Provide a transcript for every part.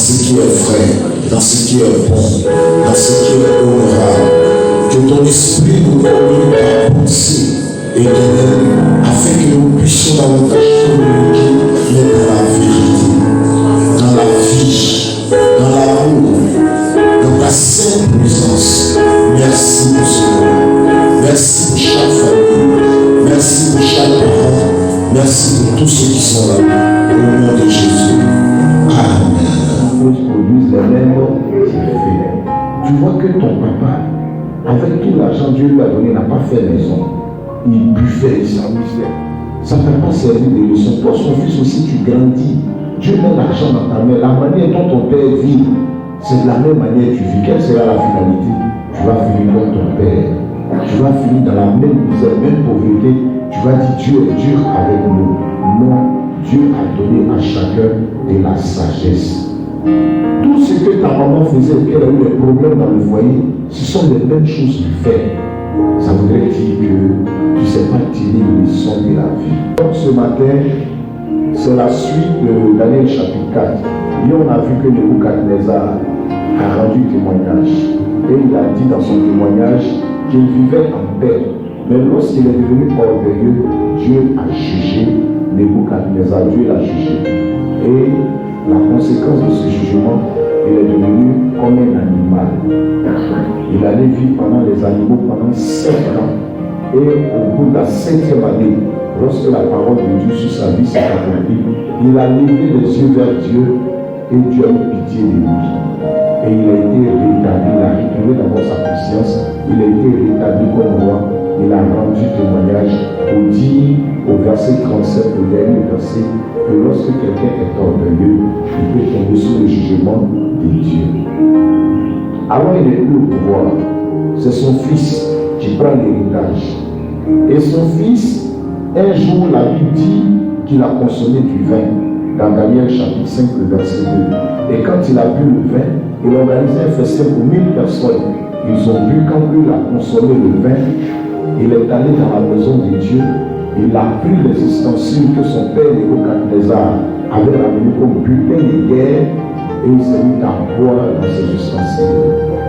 ce qui est vrai, dans ce qui est bon, dans ce qui est honorable. Que ton esprit nous communique ta pensée et donne afin que nous puissions davantage communiquer, mais dans la vérité, dans la vie, dans l'amour, dans ta sainte présence. Merci pour ce moment. Merci pour chaque famille. Merci pour chaque parent. Merci pour tous ceux qui sont là. Au nom de Jésus. Amen. Produisent les mêmes effets. Tu vois que ton papa, avec tout l'argent Dieu lui a donné, n'a pas fait maison. Il buffait, il s'amusait. Ça ne t'a pas servi de leçon. Toi, son fils aussi, tu grandis. Dieu met l'argent dans ta main. La manière dont ton père vit, c'est de la même manière que tu vis. Quelle sera la finalité? Tu vas finir comme ton père. Tu vas finir dans la même misère, même pauvreté. Tu vas dire Dieu est dur avec nous. Non, Dieu a donné à chacun de la sagesse. Tout ce que ta maman faisait, qu'elle a eu des problèmes dans le foyer, ce sont les mêmes choses qu'il fait. Ça voudrait dire que tu ne sais pas tirer les leçons de la vie. Donc ce matin, c'est la suite de Daniel chapitre 4. Et on a vu que Nebuchadnezzar a rendu témoignage. Et il a dit dans son témoignage qu'il vivait en paix. Mais lorsqu'il est devenu orgueilleux, Dieu a jugé Nebuchadnezzar. Dieu l'a jugé. Et la conséquence de ce jugement, il est devenu comme un animal. Il allait vivre pendant les animaux pendant 7 ans. Et au bout de la 7e année, lorsque la parole de Dieu sur sa vie s'est accomplie, il a levé les yeux vers Dieu et Dieu a eu pitié de lui. Et il a été rétabli, il a retrouvé d'abord sa conscience, il a été rétabli comme roi. Il a rendu témoignage pour dire au verset 37, le dernier verset, que lorsque quelqu'un est orgueilleux, il peut tomber sous le jugement de Dieu. Alors il n'est plus au pouvoir. C'est son fils qui prend l'héritage. Et son fils, un jour, la Bible dit qu'il a consommé du vin. Dans Daniel chapitre 5, le verset 2. Et quand il a bu le vin, il a organisé un festin pour 1000 personnes. Ils ont bu, quand lui a consommé le vin, il est allé dans la maison de Dieu. Il a pris les ustensiles que son père Nebuchadnezzar avait ramenés comme butin de guerre et il s'est mis à boire dans ces ustensiles.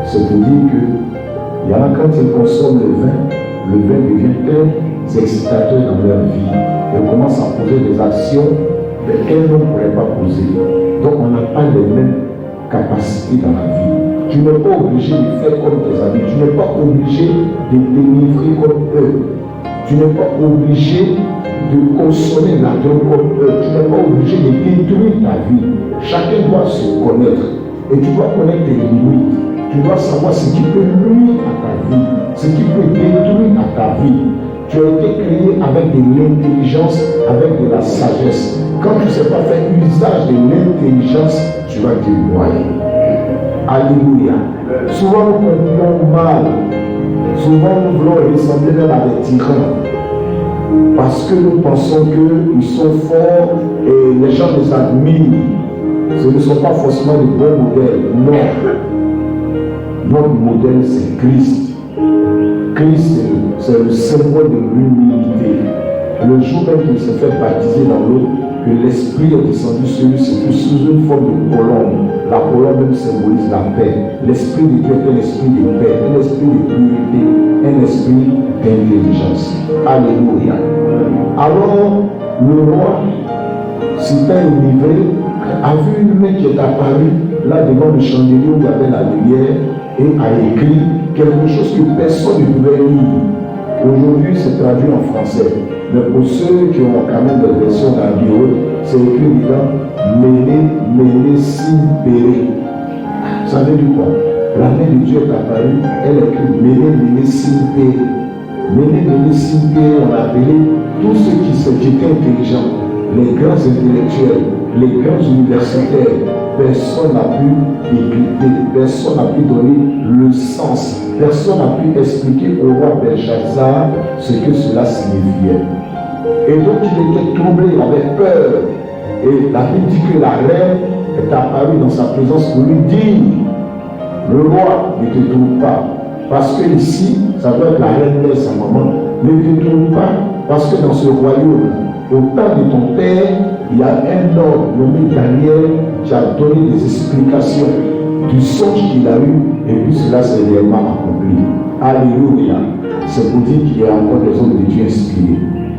C'est pour dire que il y en a quand ils consomment le vin devient très excitateur dans leur vie. Ils commencent à poser des actions qu'un homme ne pourrait pas poser. Donc on n'a pas les mêmes capacités dans la vie. Tu n'es pas obligé de faire comme tes amis. Tu n'es pas obligé de délivrer comme eux. Tu n'es pas obligé de consommer la drogue comme eux. Tu n'es pas obligé de détruire ta vie. Chacun doit se connaître. Et tu dois connaître tes limites. Tu dois savoir ce qui peut nuire à ta vie, ce qui peut détruire à ta vie. Tu as été créé avec de l'intelligence, avec de la sagesse. Quand tu ne sais pas faire usage de l'intelligence, tu vas te noyer. Alléluia. Souvent nous comprenons mal. Souvent nous voulons ressembler à des tyrans. Parce que nous pensons qu'ils sont forts et les gens les admirent. Ce ne sont pas forcément de bons modèles. Non. Notre modèle, c'est Christ. Christ, c'est le symbole de l'humilité. Le jour même qu'il s'est fait baptiser dans l'eau, que l'Esprit est descendu sur lui, c'est sous une forme de colombe. La colombe même symbolise la paix. L'Esprit de Dieu est un esprit de paix, un esprit de purité, un esprit d'intelligence. Alléluia. Alors, le roi, c'était enivré, a vu une main qui est apparue là devant le chandelier où il y avait la lumière et a écrit quelque chose que personne ne pouvait lire. Aujourd'hui, c'est traduit en français. Mais pour ceux qui ont quand même des versions dans la Bible, c'est écrit dedans Mene Simpere. Ça veut dire quoi? La main de Dieu est apparue, elle est écrite Mene Simpere. Mene Simpere, on a appelé tous ceux qui étaient intelligents, les grands intellectuels, les grands universitaires. Personne n'a pu décrypter, personne n'a pu donner le sens, personne n'a pu expliquer au roi Belshazzar ce que cela signifiait. Et donc il était troublé, il avait peur. Et la Bible dit que la reine est apparue dans sa présence pour lui dire: le roi, ne te trouve pas. Parce que ici, ça doit être la reine mère, sa maman. Ne te trouve pas, parce que dans ce royaume, au temps de ton père, il y a un homme nommé Daniel tu as donné des explications du songe qu'il a eu, et puis cela s'est réellement accompli. Alléluia. C'est pour dire qu'il y a encore des hommes de Dieu inspirés,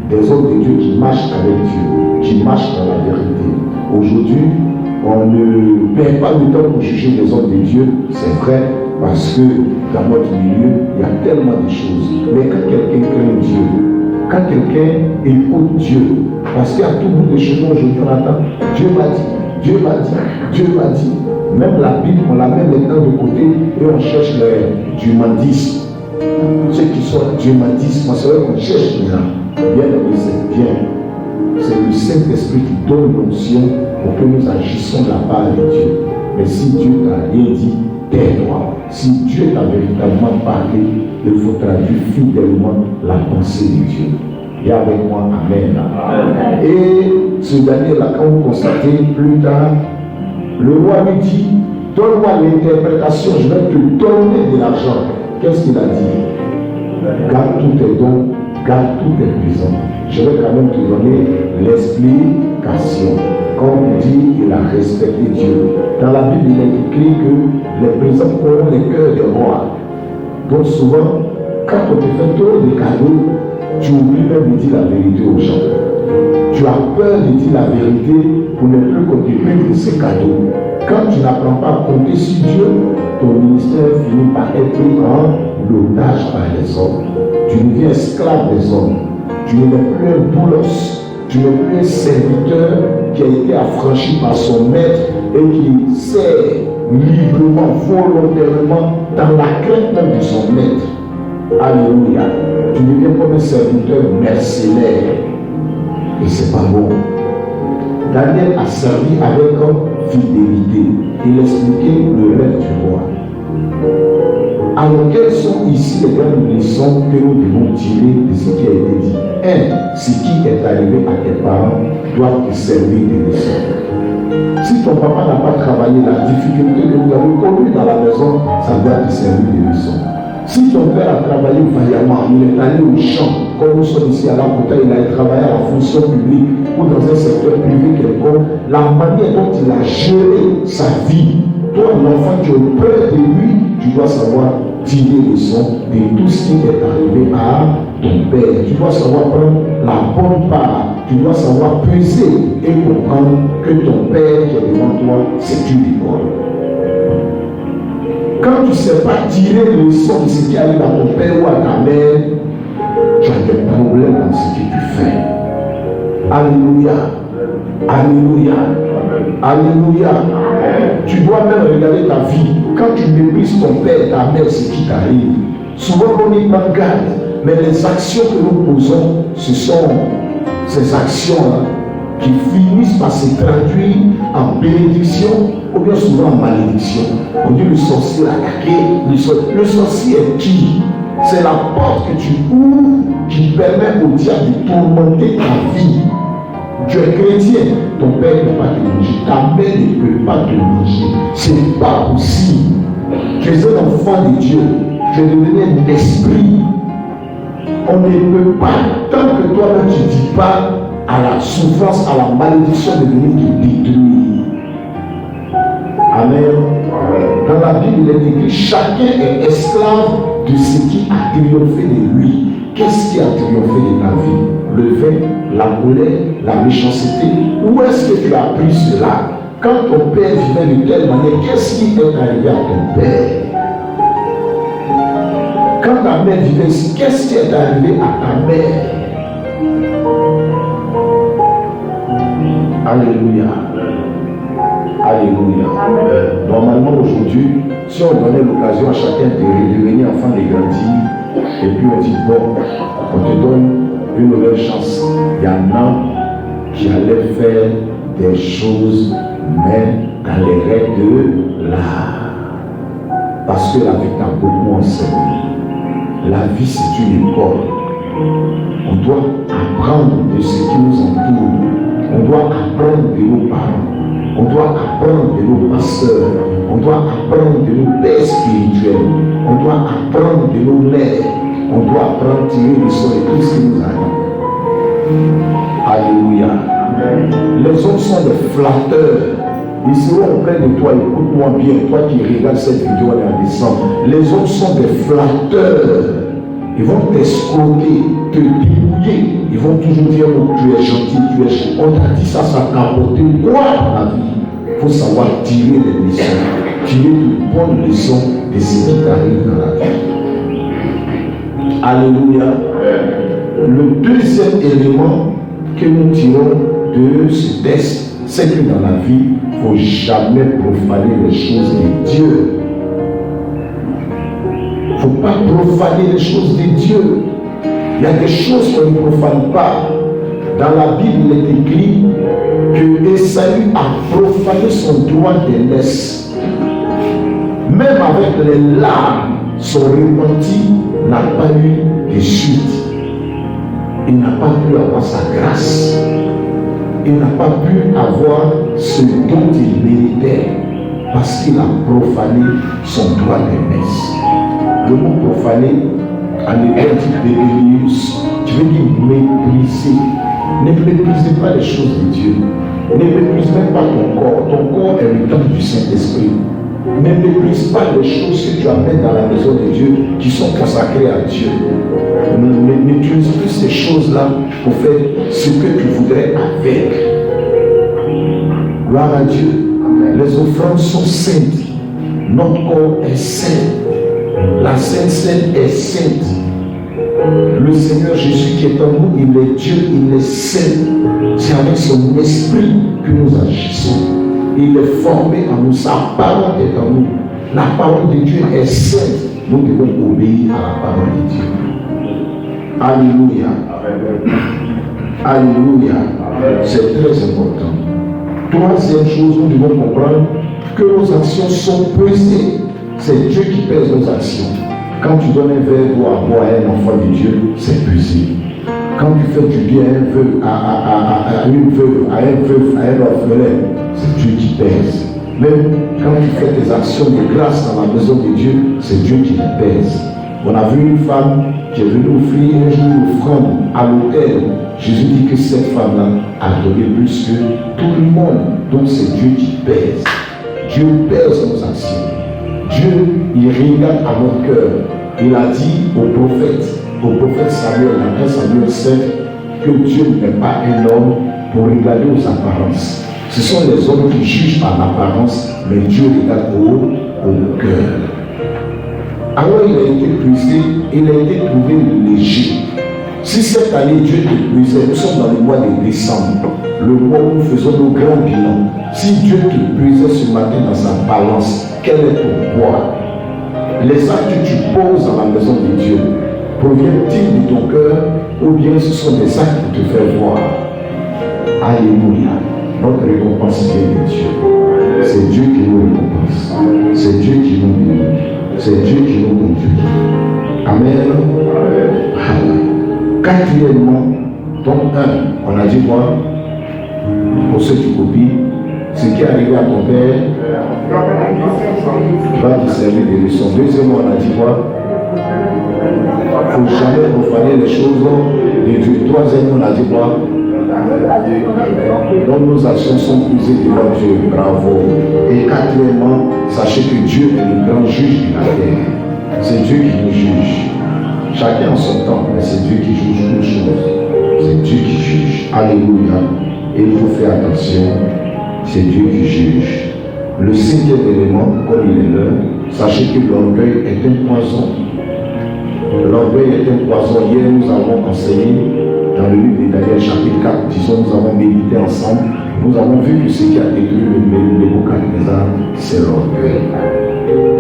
des hommes de Dieu qui marchent avec Dieu, qui marchent dans la vérité. Aujourd'hui, on ne perd pas le temps pour juger les hommes de Dieu, c'est vrai, parce que dans notre milieu, il y a tellement de choses. Mais quand quelqu'un craint Dieu, quand quelqu'un écoute Dieu, parce qu'à tout bout de chemin aujourd'hui on attend, Dieu m'a dit, Dieu m'a dit, Dieu m'a dit. Même la Bible, on la met maintenant de côté et on cherche du mandisme. Ceux qui sont Dieu m'a dit, c'est vrai qu'on cherche maintenant. Bien aimé, c'est bien. C'est le Saint-Esprit qui donne l'onction pour que nous agissions de la part de Dieu. Mais si Dieu t'a rien dit, tais-toi. Si Dieu t'a véritablement parlé, il faut traduire fidèlement la pensée de Dieu. Et avec moi, amen. Et ce dernier-là, quand vous constatez plus tard, le roi lui dit, donne-moi l'interprétation, je vais te donner de l'argent. Qu'est-ce qu'il a dit? Garde tous tes dons, garde tous tes prisons. Je vais quand même te donner l'explication. Comme on dit, il a respecté Dieu. Dans la Bible, il est écrit que les prisons ont les cœurs des rois. Donc souvent, quand on te fait trop de cadeaux, tu oublies même de dire la vérité aux gens. Tu as peur de dire la vérité pour ne plus qu'on te prive de ces cadeaux. Quand tu n'apprends pas à compter sur Dieu, ton ministère finit par être pris en otage par les hommes. Tu deviens esclave des hommes. Tu n'es plus un boulos. Tu n'es plus un serviteur qui a été affranchi par son maître et qui sert librement, volontairement, dans la crainte même de son maître. Alléluia. Tu deviens comme un serviteur mercenaire. Et c'est pas bon. Daniel a servi avec fidélité. Il expliquait le rêve du roi. Alors, quelles sont ici les grandes leçons que nous devons tirer de ce qui a été dit? 1. Ce qui est arrivé à tes parents doit te servir de leçon. Si ton papa n'a pas travaillé, la difficulté que vous avez connue dans la maison, ça doit te servir de leçon. Si ton père a travaillé vaillamment, il est allé au champ, comme nous sommes ici à la Côte, il a travaillé à la fonction publique ou dans un secteur privé quelconque, la manière dont il a géré sa vie, toi, l'enfant, tu es près de lui, tu dois savoir tirer leçon de tout ce qui est arrivé à ton père. Tu dois savoir prendre la bonne part, tu dois savoir peser et comprendre que ton père qui est devant toi, c'est une école. Quand tu ne sais pas tirer les leçons de ce qui arrive à ton père ou à ta mère, tu as des problèmes dans ce que tu fais. Alléluia. Alléluia. Alléluia. Tu dois même regarder ta vie. Quand tu méprises ton père et ta mère, ce qui t'arrive. Souvent on y prend garde, mais les actions que nous posons, ce sont ces actions-là qui finissent par se traduire en bénédiction ou bien souvent en malédiction. On dit le sorcier a attaqué. Le sorcier est qui? C'est la porte que tu ouvres qui permet au diable de tourmenter ta vie. Tu es chrétien, ton père ne peut pas te manger, ta mère ne peut pas te manger. Ce n'est pas possible. Tu es un enfant de Dieu, tu es devenu un esprit. On ne peut pas, tant que toi-même tu ne dis pas à la souffrance, à la malédiction de venir te détruire. Amen. Dans la Bible, il est écrit, chacun est esclave de ce qui a triomphé de lui. Qu'est-ce qui a triomphé de ta vie? Le vin, la colère, la méchanceté. Où est-ce que tu as appris cela? Quand ton père vivait de telle manière, qu'est-ce qui est arrivé à ton père? Quand ta mère vivait ici, qu'est-ce qui est arrivé à ta mère? Alléluia. Alléluia. Normalement aujourd'hui, si on donnait l'occasion à chacun de devenir enfant de grandir, et puis on dit bon, on te donne une nouvelle chance. Il y en a qui allaient faire des choses, mais dans les règles de l'art. Parce que la vie t'a beaucoup enseigné. La vie, c'est une école. On doit apprendre de ce qui nous entoure. On doit apprendre de nos parents. On doit apprendre de nos pasteurs. On doit apprendre de nos pères spirituels. On doit apprendre de nos mères. On doit apprendre à tirer le son de tout ce qui nous arrive. Alléluia. Les hommes sont des flatteurs. Ils seront auprès de toi, écoute-moi bien, toi qui regardes cette vidéo en descente. Les hommes sont des flatteurs. Ils vont t'escroquer, te débrouiller. Ils vont toujours dire oh, tu es gentil, tu es gentil. On t'a dit ça, ça t'a apporté quoi dans la vie? Il faut savoir tirer les leçons, tirer de bonnes leçons de ce qui t'arrive dans la vie. Alléluia. Le deuxième élément que nous tirons de ce texte, c'est que dans la vie, il ne faut jamais profaner les choses de Dieu. Il ne faut pas profaner les choses de Dieu. Il y a des choses qu'on ne profane pas. Dans la Bible, il est écrit que Esaü a profané son droit d'aînesse. Même avec les larmes, son repenti n'a pas eu de suite. Il n'a pas pu avoir sa grâce. Il n'a pas pu avoir ce dont il méritait parce qu'il a profané son droit d'aînesse. Le mot profaner, en hébreu dit bébélius, tu veux dire mépriser. Ne méprisez pas les choses de Dieu. Ne méprise même pas ton corps. Ton corps est le temple du Saint-Esprit. Ne méprise pas les choses que tu amènes dans la maison de Dieu qui sont consacrées à Dieu. N'utilise plus ces choses-là pour faire ce que tu voudrais avec. Gloire à Dieu. Les offrandes sont saintes. Notre corps est saint. La Sainte Seine est sainte. Le Seigneur Jésus qui est en nous, il est Dieu, il est saint. C'est avec son esprit que nous agissons. Il est formé en nous, sa parole est en nous. La parole de Dieu est sainte. Nous devons obéir à la parole de Dieu. Alléluia. Alléluia. C'est très important. Troisième chose, nous devons comprendre que nos actions sont pesées. C'est Dieu qui pèse nos actions. Quand tu donnes un verre d'eau à boire à un enfant de Dieu, c'est pesé. Quand tu fais du bien à une veuve, à un orphelin, c'est Dieu qui pèse. Même quand tu fais tes actions de grâce dans la maison de Dieu, c'est Dieu qui les pèse. On a vu une femme qui est venue offrir un jour une offrande à l'autel. Jésus dit que cette femme-là a donné plus que tout le monde. Donc c'est Dieu qui pèse. Dieu pèse nos actions. Dieu, il regarde à notre cœur. Il a dit au prophète Samuel, dans 1 Samuel 7, que Dieu n'est pas un homme pour regarder aux apparences. Ce sont les hommes qui jugent par l'apparence, mais Dieu regarde au cœur. Alors il a été brisé, il a été trouvé léger. Si cette année Dieu te brisait, nous sommes dans le mois de décembre, le mois où nous faisons nos grands bilans. Si Dieu te brisait ce matin dans sa balance, quel est ton poids? Les actes que tu poses dans la maison de Dieu proviennent-ils de ton cœur ou bien ce sont des actes pour te faire voir? Alléluia. Notre récompense vient de Dieu. C'est Dieu qui nous récompense. C'est Dieu qui nous bénit. C'est Dieu qui nous conduit. Amen. Amen. Quatrièmement, donc 1, on a dit quoi? Pour ceux qui copient, ce qui est arrivé à ton père va te servir de leçon. Deuxièmement, on a dit quoi? Il ne faut jamais profaner les choses de Dieu. Troisièmement, on a dit quoi? Donc nos actions sont puisées devant Dieu. Bravo. Et quatrièmement, sachez que Dieu est le grand juge de la terre. C'est Dieu qui nous juge. Chacun en son temps, mais c'est Dieu qui juge toutes choses. C'est Dieu qui juge. Alléluia. Et il faut faire attention. C'est Dieu qui juge. Le cinquième élément, comme il est là, sachez que l'orgueil est un poison. L'orgueil est un poison. Hier, nous avons enseigné dans le livre de Daniel, chapitre 4, disons, nous avons médité ensemble. Nous avons vu que ce qui a détruit le Nebuchadnezzar, c'est l'orgueil.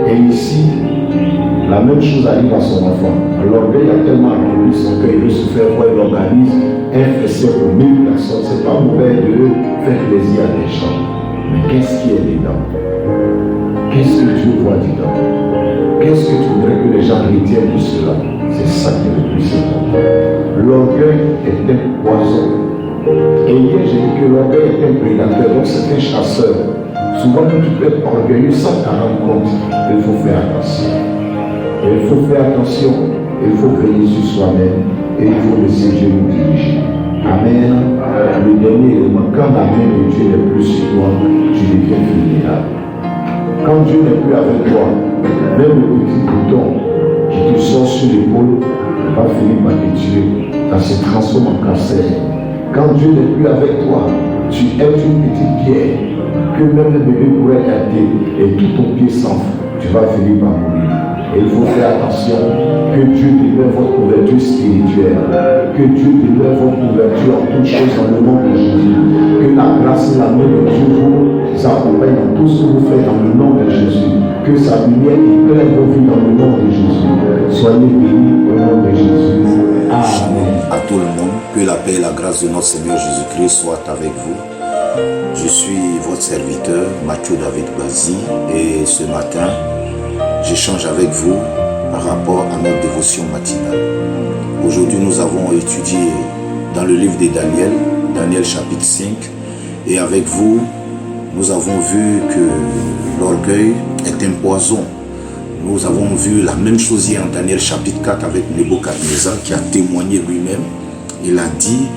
Et ici, la même chose arrive à son enfant. L'orgueil a tellement rempli son cœur, il veut se faire voir, il organise un festin pour 1000 personnes. C'est pas mauvais de faire plaisir à des gens. Mais qu'est-ce qui est dedans? Qu'est-ce que Dieu voit dedans? Qu'est-ce que tu voudrais que les gens retiennent de cela? C'est ça qui est le plus important. L'orgueil est un poison. Et hier, j'ai dit que l'orgueil est un prédateur, donc c'est un chasseur. Souvent, tu peux être orgueilleux sans t'en rendre compte. Il faut faire attention. Et il faut faire attention. Il faut veiller sur soi-même. Et il faut laisser Dieu nous diriger. Amen. Le dernier élément, quand la main de Dieu n'est plus sur toi, tu deviens vulnérable. Quand Dieu n'est plus avec toi, même le petit bouton qui te sort sur l'épaule va finir par te tuer. Ça se transforme en cancer. Quand Dieu n'est plus avec toi, tu es une petite pierre que même le bébé pourrait gâter et tout ton pied s'enfle. Tu vas finir par mourir. Et il faut faire attention que Dieu demeure votre couverture spirituelle, que Dieu demeure votre couverture en toutes choses dans le nom de Jésus, que la grâce et l'amour de Dieu vous accompagnent dans tout ce que vous faites dans le nom de Jésus, que sa lumière éclaire vos vies dans le nom de Jésus. Soyez bénis au nom de Jésus. Amen. À tout le monde, que la paix et la grâce de notre Seigneur Jésus-Christ soient avec vous. Je suis votre serviteur, Mathieu David Bazi, et ce matin, j'échange avec vous par rapport à notre dévotion matinale. Aujourd'hui, nous avons étudié dans le livre de Daniel, Daniel chapitre 5, et avec vous, nous avons vu que l'orgueil est un poison. Nous avons vu la même chose hier en Daniel chapitre 4 avec Nebuchadnezzar qui a témoigné lui-même. Il a dit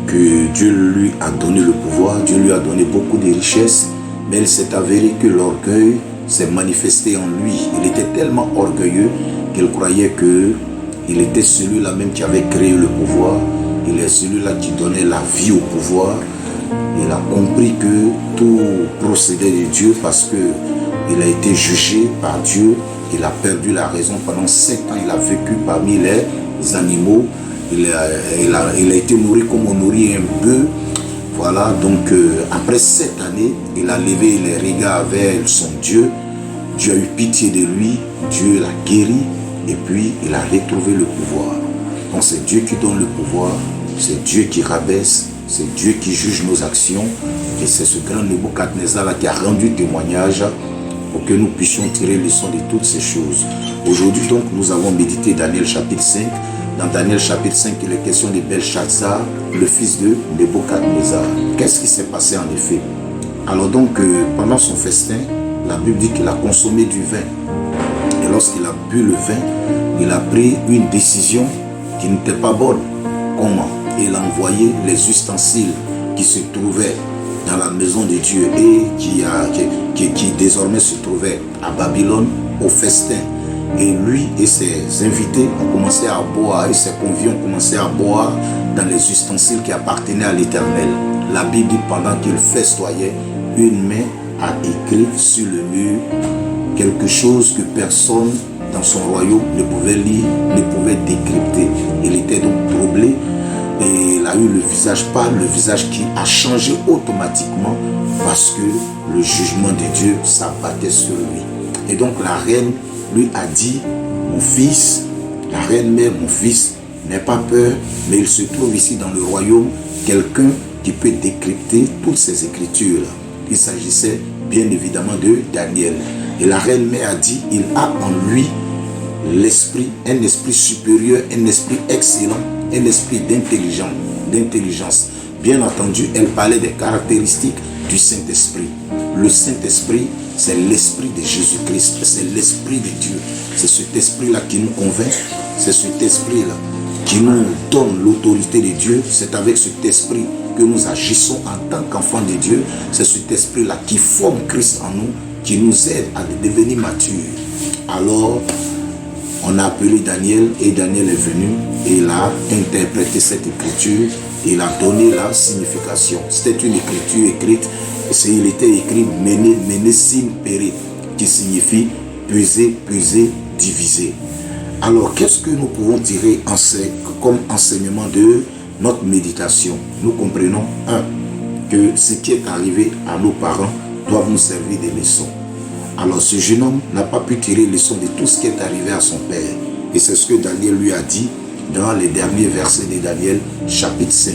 que Dieu lui a donné le pouvoir, Dieu lui a donné beaucoup de richesses, mais il s'est avéré que l'orgueil s'est manifesté en lui. Il était tellement orgueilleux qu'il croyait qu'il était celui-là même qui avait créé le pouvoir. Il est celui-là qui donnait la vie au pouvoir. Il a compris que tout procédait de Dieu parce qu'il a été jugé par Dieu. Il a perdu la raison pendant 7 ans. Il a vécu parmi les animaux. Il a été nourri comme on nourrit un bœuf. Voilà, donc après 7 années, il a levé les regards vers son Dieu. Dieu a eu pitié de lui, Dieu l'a guéri et puis il a retrouvé le pouvoir. Donc c'est Dieu qui donne le pouvoir, c'est Dieu qui rabaisse, c'est Dieu qui juge nos actions et c'est ce grand Nebuchadnezzar là qui a rendu témoignage pour que nous puissions tirer leçon de toutes ces choses. Aujourd'hui donc nous avons médité Daniel chapitre 5. Dans Daniel chapitre 5, il est question de Belshazzar, le fils de Nebuchadnezzar. Qu'est-ce qui s'est passé en effet? Alors donc, pendant son festin, la Bible dit qu'il a consommé du vin. Et lorsqu'il a bu le vin, il a pris une décision qui n'était pas bonne. Comment? Il a envoyé les ustensiles qui se trouvaient dans la maison de Dieu et qui désormais se trouvaient à Babylone au festin. Et lui et ses invités ont commencé à boire, et ses conviés ont commencé à boire dans les ustensiles qui appartenaient à l'Éternel. La Bible dit pendant qu'il festoyait, une main a écrit sur le mur quelque chose que personne dans son royaume ne pouvait lire, ne pouvait décrypter. Il était donc troublé et il a eu le visage pâle, le visage qui a changé automatiquement parce que le jugement de Dieu s'abattait sur lui. Et donc la reine lui a dit, mon fils, la reine mère, mon fils, n'aie pas peur, mais il se trouve ici dans le royaume quelqu'un qui peut décrypter toutes ces écritures. Il s'agissait bien évidemment de Daniel. Et la reine mère a dit, il a en lui l'esprit, un esprit supérieur, un esprit excellent, un esprit d'intelligence. Bien entendu, elle parlait des caractéristiques du Saint-Esprit. Le Saint-Esprit, c'est l'esprit de Jésus-Christ, c'est l'esprit de Dieu. C'est cet esprit-là qui nous convainc, c'est cet esprit-là qui nous donne l'autorité de Dieu. C'est avec cet esprit que nous agissons en tant qu'enfants de Dieu. C'est cet esprit-là qui forme Christ en nous, qui nous aide à devenir matures. Alors, on a appelé Daniel et Daniel est venu et il a interprété cette écriture. Il a donné la signification. C'était une écriture écrite. Il était écrit Mene Sin Pere, qui signifie peser, peser, diviser. Alors, qu'est-ce que nous pouvons tirer comme enseignement de notre méditation? Nous comprenons, que ce qui est arrivé à nos parents doit nous servir de leçons. Alors, ce jeune homme n'a pas pu tirer leçon de tout ce qui est arrivé à son père. Et c'est ce que Daniel lui a dit dans les derniers versets de Daniel, chapitre 5.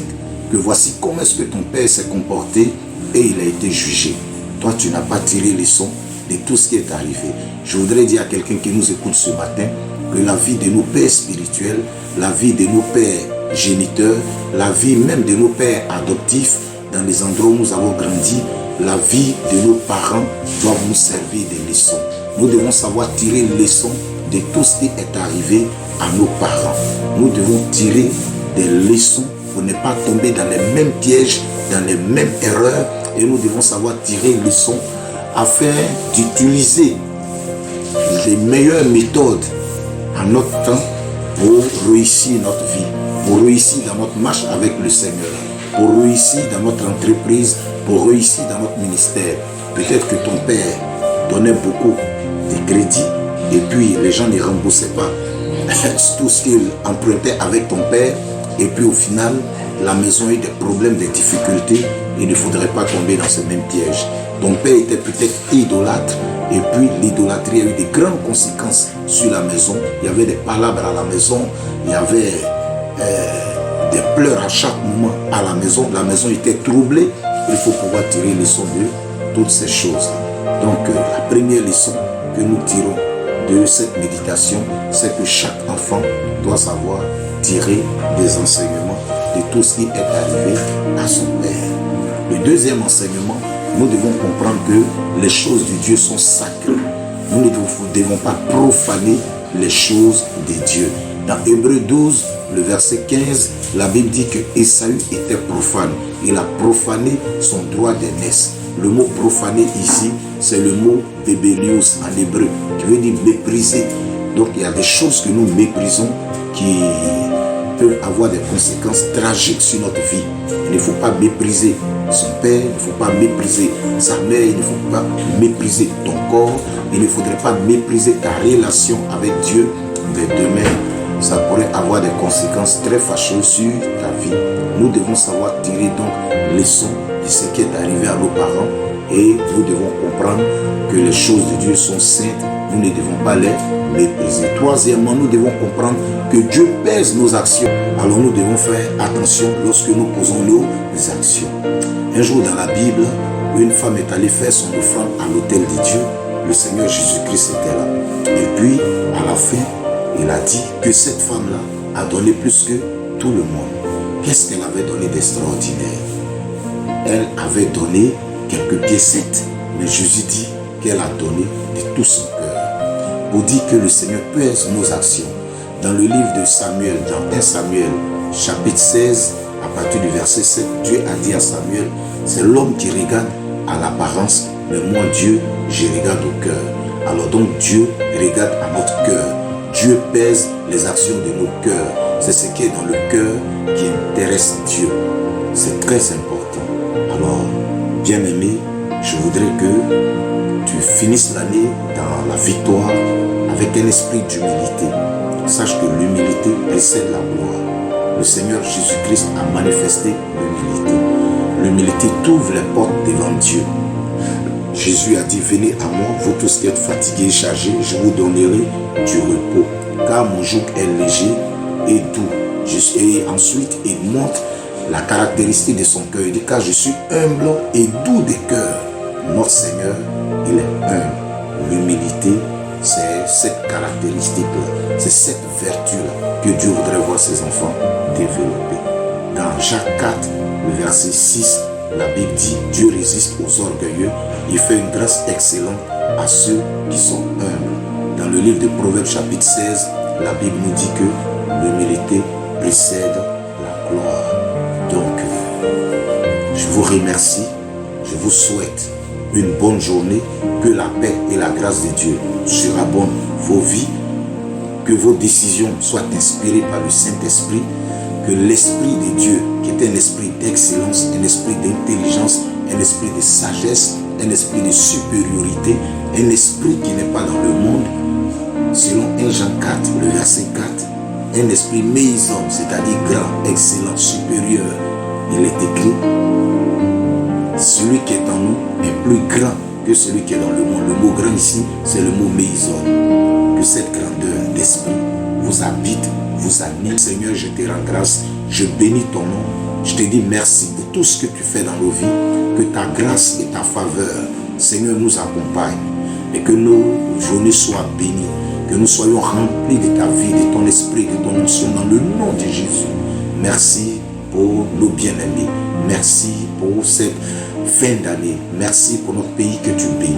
Que voici comment est-ce que ton père s'est comporté et il a été jugé. Toi, tu n'as pas tiré leçon de tout ce qui est arrivé. Je voudrais dire à quelqu'un qui nous écoute ce matin que la vie de nos pères spirituels, la vie de nos pères géniteurs, la vie même de nos pères adoptifs, dans les endroits où nous avons grandi, la vie de nos parents doit nous servir de leçons. Nous devons savoir tirer leçon de tout ce qui est arrivé à nos parents. Nous devons tirer des leçons pour ne pas tomber dans les mêmes pièges, dans les mêmes erreurs. Et nous devons savoir tirer une leçon afin d'utiliser les meilleures méthodes à notre temps pour réussir notre vie, pour réussir dans notre marche avec le Seigneur, pour réussir dans notre entreprise, pour réussir dans notre ministère. Peut-être que ton père donnait beaucoup de crédits et puis les gens ne remboursaient pas tout ce qu'il empruntait avec ton père, et puis au final la maison a eu des problèmes, des difficultés. Il ne faudrait pas tomber dans ce même piège. Ton père était peut-être idolâtre, et puis l'idolâtrie a eu des grandes conséquences sur la maison. Il y avait des palabres à la maison, il y avait des pleurs à chaque moment à la maison était troublée. Il faut pouvoir tirer leçon de toutes ces choses. Donc la première leçon que nous tirons de cette méditation, c'est que chaque enfant doit savoir tirer des enseignements de tout ce qui est arrivé à son père. Le deuxième enseignement, nous devons comprendre que les choses de Dieu sont sacrées. Nous ne devons pas profaner les choses de Dieu. Dans Hébreux 12, le verset 15, la Bible dit que Ésaü était profane. Il a profané son droit d'aînesse. Le mot profaner ici, c'est le mot bébélios en hébreu, qui veut dire mépriser. Donc il y a des choses que nous méprisons qui peuvent avoir des conséquences tragiques sur notre vie. Il ne faut pas mépriser son père, il ne faut pas mépriser sa mère, il ne faut pas mépriser ton corps, il ne faudrait pas mépriser ta relation avec Dieu. Mais demain, ça pourrait avoir des conséquences très fâcheuses sur ta vie. Nous devons savoir tirer donc leçon de ce qui est arrivé à nos parents, et nous devons comprendre que les choses de Dieu sont saintes. Nous ne devons pas les mépriser. Troisièmement, nous devons comprendre que Dieu pèse nos actions. Alors nous devons faire attention lorsque nous posons nos actions. Un jour dans la Bible, une femme est allée faire son offrande à l'autel de Dieu. Le Seigneur Jésus-Christ était là. Et puis, à la fin, il a dit que cette femme-là a donné plus que tout le monde. Qu'est-ce qu'elle avait donné d'extraordinaire? Elle avait donné quelques piécettes, mais Jésus dit qu'elle a donné de tout son cœur. Pour dire que le Seigneur pèse nos actions. Dans le livre de Samuel, dans 1 Samuel, chapitre 16, à partir du verset 7, Dieu a dit à Samuel, c'est l'homme qui regarde à l'apparence, mais moi Dieu, je regarde au cœur. Alors donc Dieu regarde à notre cœur. Dieu pèse les actions de nos cœurs. C'est ce qui est dans le cœur qui intéresse Dieu. C'est très important. Alors, bien-aimé, je voudrais que tu finisses l'année dans la victoire avec un esprit d'humilité. Sache que l'humilité précède la gloire. Le Seigneur Jésus-Christ a manifesté l'humilité. L'humilité t'ouvre les portes devant Dieu. Jésus a dit, venez à moi, vous tous qui êtes fatigués et chargés, je vous donnerai du repos. Car mon joug est léger et doux. Et ensuite, il montre la caractéristique de son cœur. Il dit, car je suis humble et doux de cœur. Notre Seigneur, il est humble. L'humilité, c'est cette caractéristique-là, c'est cette vertu-là que Dieu voudrait voir ses enfants développer. Dans Jacques 4, le verset 6, la Bible dit, Dieu résiste aux orgueilleux, il fait une grâce excellente à ceux qui sont humbles. Dans le livre de Proverbes chapitre 16, la Bible nous dit que l'humilité précède la gloire. Donc, je vous remercie, je vous souhaite une bonne journée, que la paix et la grâce de Dieu surabondent vos vies, que vos décisions soient inspirées par le Saint-Esprit, que l'Esprit de Dieu, qui est un esprit d'excellence, un esprit d'intelligence, un esprit de sagesse, un esprit de supériorité, un esprit qui n'est pas dans le monde, selon 1 Jean 4, le verset 4, un esprit méisome, c'est-à-dire grand, excellent, supérieur. Il est écrit, celui qui est en nous est plus grand que celui qui est dans le monde. Le mot grand ici, c'est le mot méisome. Que cette grandeur d'esprit vous habite, vous anime. Seigneur, je te rends grâce, je bénis ton nom. Je te dis merci pour tout ce que tu fais dans nos vies. Que ta grâce et ta faveur, Seigneur, nous accompagnent. Et que nos journées soient bénies. Que nous soyons remplis de ta vie, de ton esprit, de ton onction, dans le nom de Jésus. Merci pour nos bien-aimés. Merci pour cette fin d'année. Merci pour notre pays que tu bénis.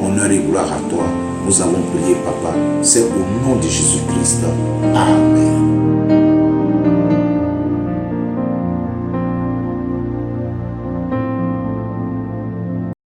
Honneur et gloire à toi. Nous avons prié, Papa. C'est au nom de Jésus-Christ. Amen.